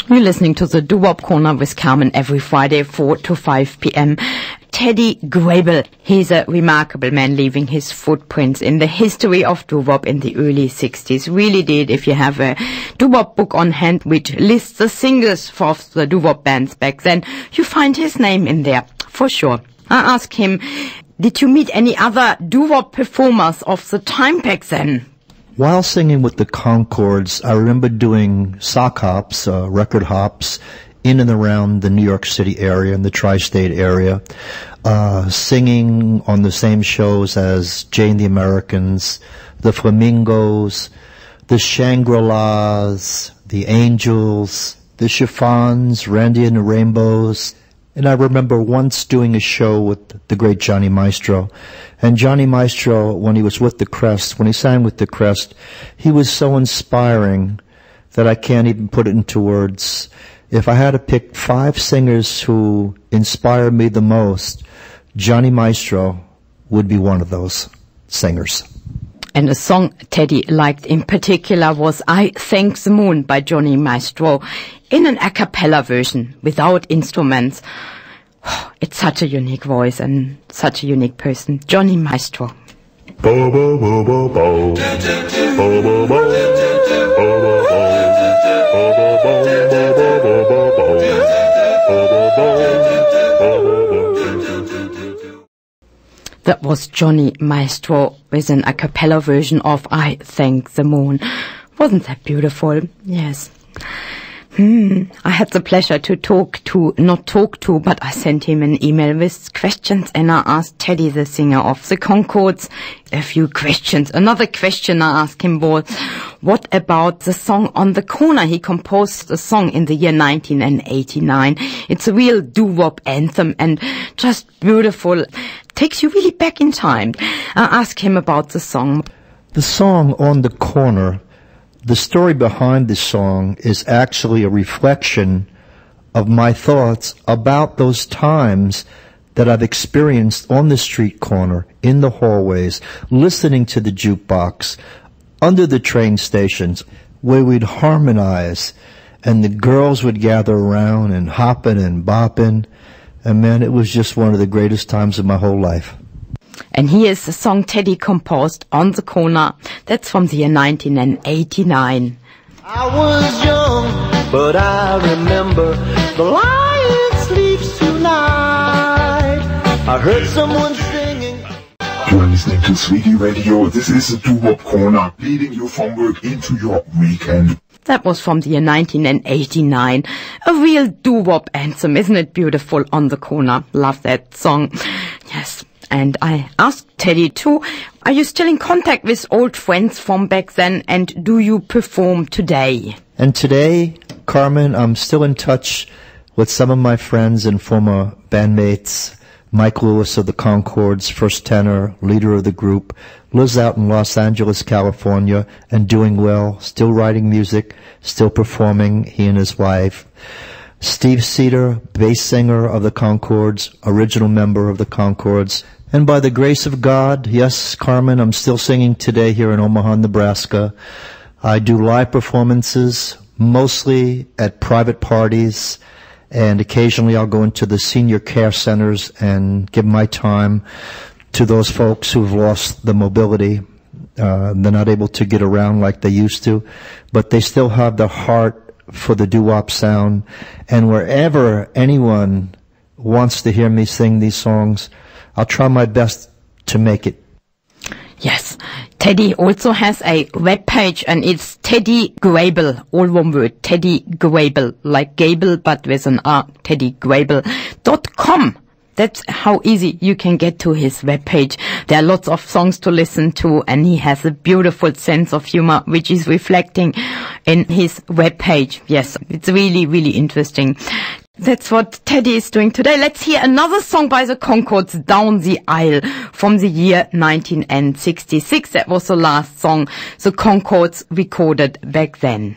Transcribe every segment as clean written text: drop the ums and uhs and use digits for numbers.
You're listening to the Doo-Wop Corner with Carmen every Friday, 4 to 5 p.m. Teddy Grable, he's a remarkable man leaving his footprints in the history of doo-wop in the early 60s. Really did. If you have a doo-wop book on hand which lists the singles for the doo-wop bands back then, you find his name in there, for sure. I asked him, did you meet any other doo-wop performers of the time back then? While singing with the Concords, I remember doing sock hops, record hops, in and around the New York City area and the tri-state area, singing on the same shows as Jay and the Americans, the Flamingos, the Shangri-Las, the Angels, the Chiffons, Randy and the Rainbows. And I remember once doing a show with the great Johnny Maestro. And Johnny Maestro, when he was with the Crest, when he sang with the Crest, he was so inspiring that I can't even put it into words. If I had to pick 5 singers who inspired me the most, Johnny Maestro would be one of those singers. And a song Teddy liked in particular was I Thank the Moon by Johnny Maestro in an a cappella version without instruments. It's such a unique voice and such a unique person. Johnny Maestro. Bo bo bo bo bo. Bo bo bo. That was Johnny Maestro with an a cappella version of I Thank the Moon. Wasn't that beautiful? Yes. I had the pleasure to not talk to, but I sent him an email with questions, and I asked Teddy, the singer of the Concords, a few questions. Another question I asked him was, what about the song On the Corner? He composed a song in the year 1989. It's a real doo-wop anthem and just beautiful. Takes you really back in time. I asked him about the song. The song On the Corner, the story behind this song is actually a reflection of my thoughts about those times that I've experienced on the street corner, in the hallways, listening to the jukebox, under the train stations, where we'd harmonize, and the girls would gather around and hopping and bopping. And man, it was just one of the greatest times of my whole life. And here's the song Teddy composed, On the Corner. That's from the year 1989. I was young, but I remember the lion sleeps tonight. I heard someone singing. You're listening to Sweetie Radio. This is the Doo-Wop Corner, leading you from work into your weekend. That was from the year 1989. A real doo-wop anthem. Isn't it beautiful? On the Corner. Love that song. Yes. And I asked Teddy too, are you still in contact with old friends from back then, and do you perform today? And today, Carmen, I'm still in touch with some of my friends and former bandmates. Mike Lewis of the Concords, first tenor, leader of the group, lives out in Los Angeles, California, and doing well, still writing music, still performing, he and his wife. Steve Cedar, bass singer of the Concords, original member of the Concords. And by the grace of God, yes, Carmen, I'm still singing today here in Omaha, Nebraska. I do live performances, mostly at private parties, and occasionally I'll go into the senior care centers and give my time to those folks who've lost the mobility. They're not able to get around like they used to, but they still have the heart for the doo-wop sound. And wherever anyone wants to hear me sing these songs, I'll try my best to make it. Yes. Teddy also has a webpage, and it's Teddy Grable, all one word, Teddy Grable, like Gable but with an R, teddygrable.com. That's how easy you can get to his webpage. There are lots of songs to listen to, and he has a beautiful sense of humor, which is reflecting in his webpage. Yes, it's really, really interesting. That's what Teddy is doing today. Let's hear another song by the Concords, Down the Aisle, from the year 1966. That was the last song the Concords recorded back then.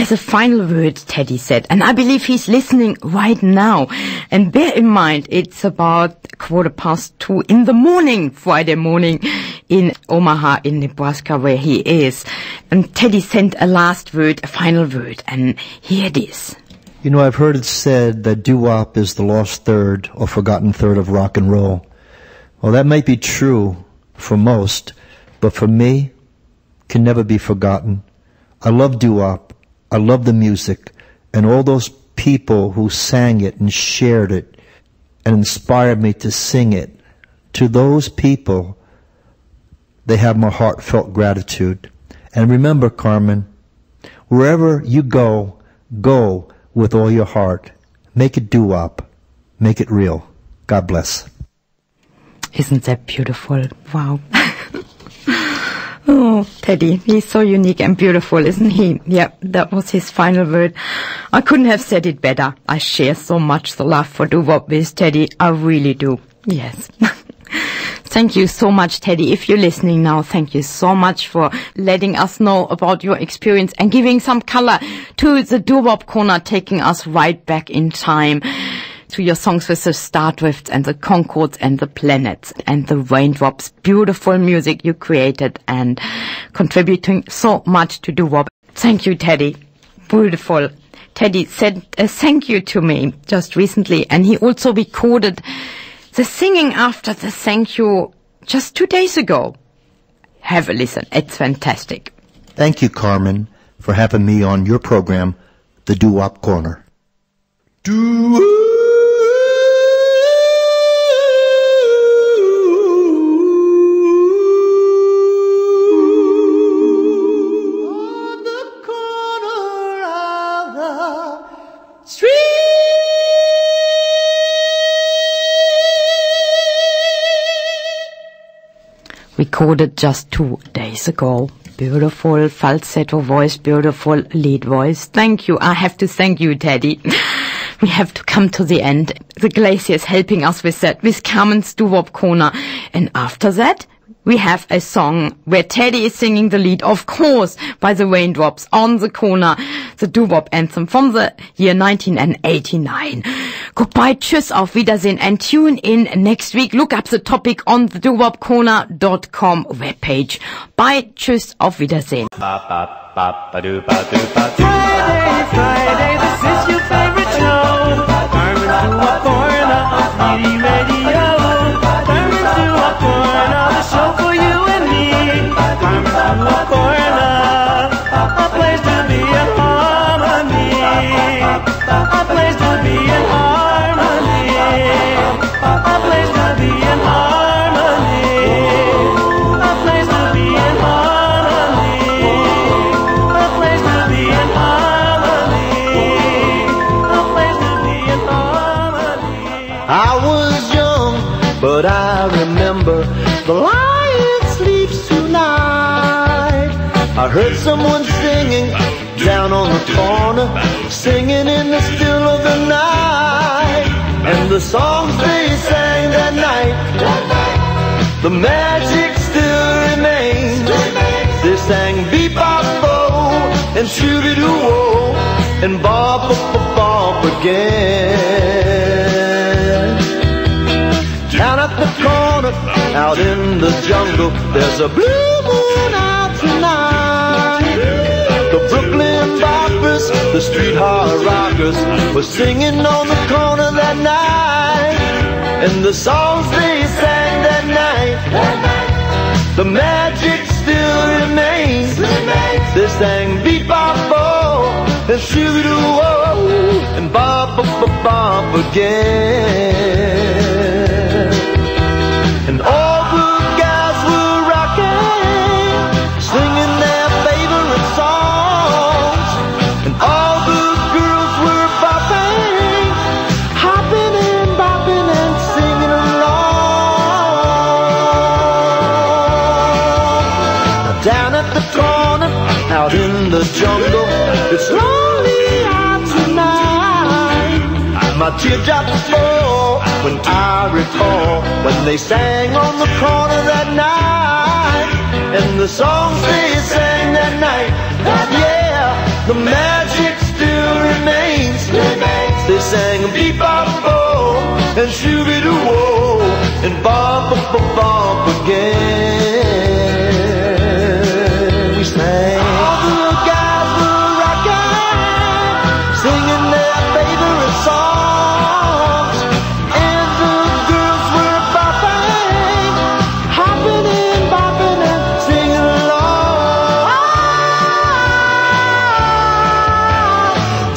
There's a final word, Teddy said, and I believe he's listening right now. And bear in mind, it's about 2:15 in the morning, Friday morning, in Omaha, in Nebraska, where he is. And Teddy sent a last word, a final word, and here it is. You know, I've heard it said that doo-wop is the lost third or forgotten third of rock and roll. Well, that might be true for most, but for me, can never be forgotten. I love doo-wop. I love the music and all those people who sang it and shared it and inspired me to sing it. To those people, they have my heartfelt gratitude. And remember, Carmen, wherever you go, go with all your heart. Make it doo-wop. Make it real. God bless. Isn't that beautiful? Wow. Oh, Teddy, he's so unique and beautiful, isn't he? Yeah, that was his final word. I couldn't have said it better. I share so much the love for doo-wop with Teddy. I really do. Yes. Thank you so much, Teddy. If you're listening now, thank you so much for letting us know about your experience and giving some color to the doo-wop corner, taking us right back in time to your songs with the Stardrifts and the Concords and the Planets and the Raindrops. Beautiful music you created and contributing so much to doo-wop. Thank you, Teddy. Beautiful. Teddy said a thank you to me just recently, and he also recorded the singing after the thank you just 2 days ago. Have a listen. It's fantastic. Thank you, Carmen, for having me on your program, The Doo-Wop Corner. Doo-wop. Recorded just 2 days ago. Beautiful falsetto voice, beautiful lead voice. Thank you. I have to thank you, Teddy. We have to come to the end. The Glacier is helping us with that, with Carmen's doo-wop corner. And after that, we have a song where Teddy is singing the lead, of course, by the Raindrops on the corner, the doo-wop anthem from the year 1989. Goodbye, tschüss, auf Wiedersehen, and tune in next week. Look up the topic on the doowopcorner.com webpage. Bye, tschüss, auf Wiedersehen. Friday, this is your favorite show. Carmen's Doo-Wop Corner on CD Radio. Carmen's Doo-Wop Corner, the show for you and me. Carmen's Doo-Wop Corner, a place to be in harmony. A place to be in harmony. A place to be in harmony. A place to be in harmony. A place to be in harmony. A place to be in harmony. I was young, but I remember the lion sleeps tonight. I heard someone singing down on the corner, singing in the still of the night. And the songs they sang that night, the magic still remains. They sang bebop-bo and shooty-doo-whoa and bop-bop-bop again. Down at the corner, out in the jungle, there's a blue moon out tonight. The Brooklyn Boppers, the street hard rockers, were singing on the corner that night. And the songs they sang that night, the magic still remains. They sang bebop-bo and shoo-doo-whoa and bop-bop-bop again. And all the guys were rocking, singing their favorite songs. And all the girls were bopping, hopping and bopping and singing along. Down at the corner, out in the jungle, it's lonely out tonight. My teardrops fall when I recall when they sang on the corner that night. And the songs they sang that night, yeah, the magic again. We sang. All the guys were rocking, singing their favorite songs, and the girls were bopping, hopping and bopping and singing along.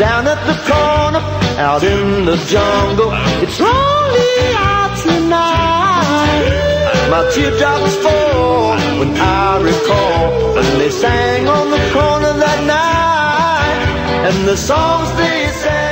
Down at the corner, out in the jungle, it's lonely out tonight. My teardrops fall when I recall when they sang on the corner that night, and the songs they sang.